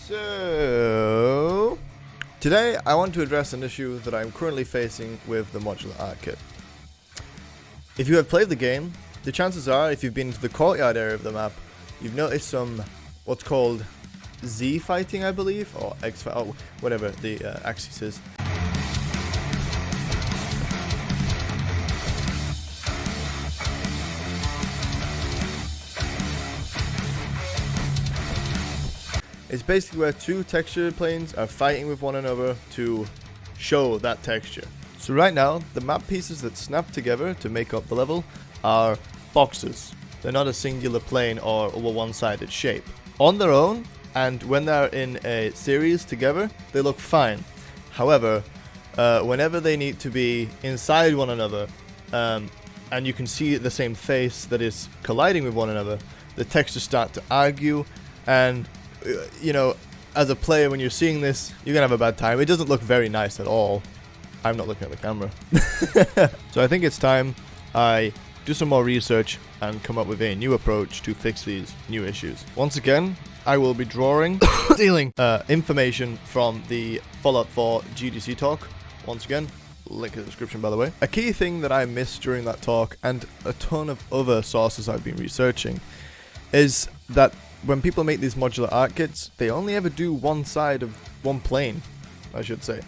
So, today I want to address an issue that I'm currently facing with the modular art kit. If you have played the game, the chances are, if you've been to the courtyard area of the map, you've noticed some what's called Z fighting, I believe, or X, or whatever the axis is. It's basically where two texture planes are fighting with one another to show that texture. So right now, the map pieces that snap together to make up the level are boxes. They're not a singular plane or a one-sided shape. On their own, and when they're in a series together, they look fine. However, whenever they need to be inside one another, and you can see the same face that is colliding with one another, the textures start to argue, and you know, as a player, when you're seeing this, you're gonna have a bad time. It doesn't look very nice at all. I'm not looking at the camera. So I think it's time I do some more research and come up with a new approach to fix these new issues. Once again, I will be stealing information from the Fallout 4 GDC talk. Once again, link in the description, by the way. A key thing that I missed during that talk, and a ton of other sources I've been researching, is that when people make these modular art kits, they only ever do one side of one plane, I should say.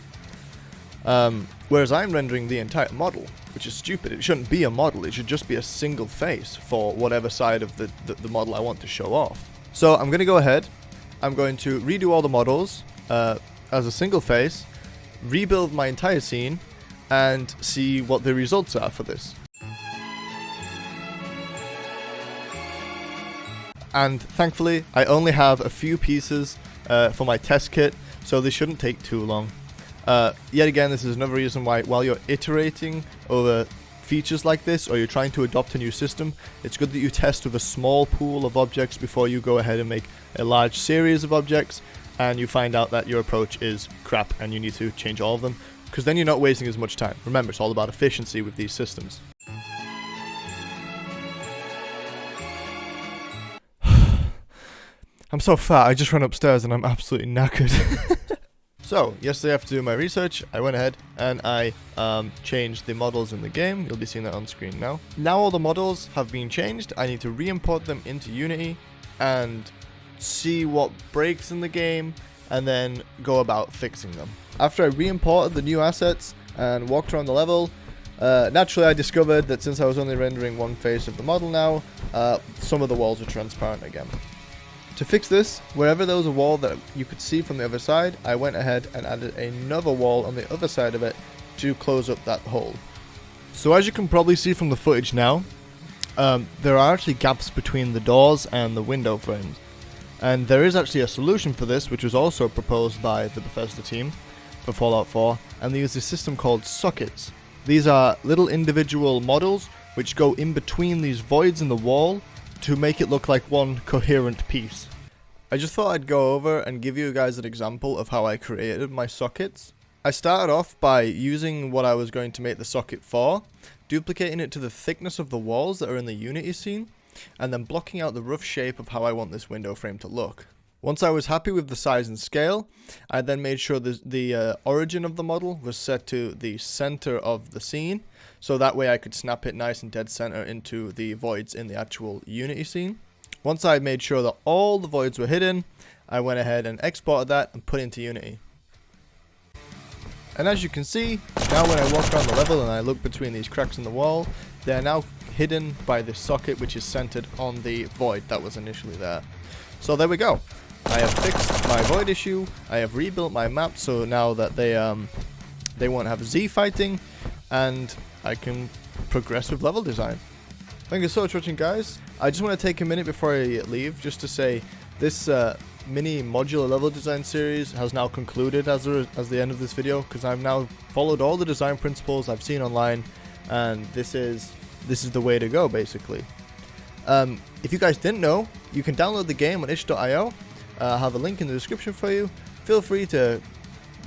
Whereas I'm rendering the entire model, which is stupid. It shouldn't be a model, it should just be a single face for whatever side of the model I want to show off. So I'm going to go ahead, I'm going to redo all the models as a single face, rebuild my entire scene, and see what the results are for this. And thankfully, I only have a few pieces for my test kit, so this shouldn't take too long. Yet again, this is another reason why, while you're iterating over features like this, or you're trying to adopt a new system, it's good that you test with a small pool of objects before you go ahead and make a large series of objects, and you find out that your approach is crap and you need to change all of them, because then you're not wasting as much time. Remember, it's all about efficiency with these systems. I'm so fat, I just ran upstairs and I'm absolutely knackered. So, yesterday after doing my research, I went ahead and I changed the models in the game. You'll be seeing that on screen now. Now all the models have been changed. I need to re-import them into Unity and see what breaks in the game and then go about fixing them. After I re-imported the new assets and walked around the level, naturally I discovered that since I was only rendering one face of the model now, some of the walls are transparent again. To fix this, wherever there was a wall that you could see from the other side, I went ahead and added another wall on the other side of it to close up that hole. So as you can probably see from the footage now, there are actually gaps between the doors and the window frames. And there is actually a solution for this, which was also proposed by the Bethesda team for Fallout 4, and they use a system called sockets. These are little individual models which go in between these voids in the wall to make it look like one coherent piece. I just thought I'd go over and give you guys an example of how I created my sockets. I started off by using what I was going to make the socket for, duplicating it to the thickness of the walls that are in the Unity scene, and then blocking out the rough shape of how I want this window frame to look. Once I was happy with the size and scale, I then made sure the origin of the model was set to the center of the scene, so that way I could snap it nice and dead center into the voids in the actual Unity scene. Once I made sure that all the voids were hidden, I went ahead and exported that and put it into Unity. And as you can see, now when I walk around the level and I look between these cracks in the wall, they are now hidden by this socket which is centered on the void that was initially there. So there we go. I have fixed my void issue, I have rebuilt my map so now that they won't have Z fighting, and I can progress with level design. Thank you so much for watching, guys. I just want to take a minute before I leave just to say this mini modular level design series has now concluded as the end of this video, because I've now followed all the design principles I've seen online, and this is the way to go, basically. If you guys didn't know, you can download the game on itch.io. I have a link in the description for you. Feel free to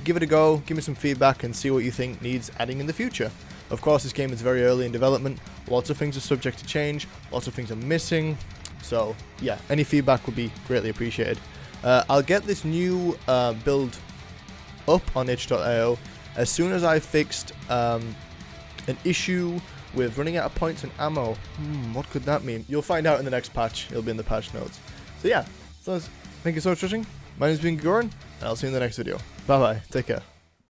give it a go, give me some feedback, and see what you think needs adding in the future. Of course, this game is very early in development. Lots of things are subject to change. Lots of things are missing. So, yeah, any feedback would be greatly appreciated. I'll get this new build up on itch.io as soon as I fixed an issue with running out of points and ammo. What could that mean? You'll find out in the next patch. It'll be in the patch notes. So yeah, so thank you so much for watching. My name's been Goran, and I'll see you in the next video. Bye bye. Take care.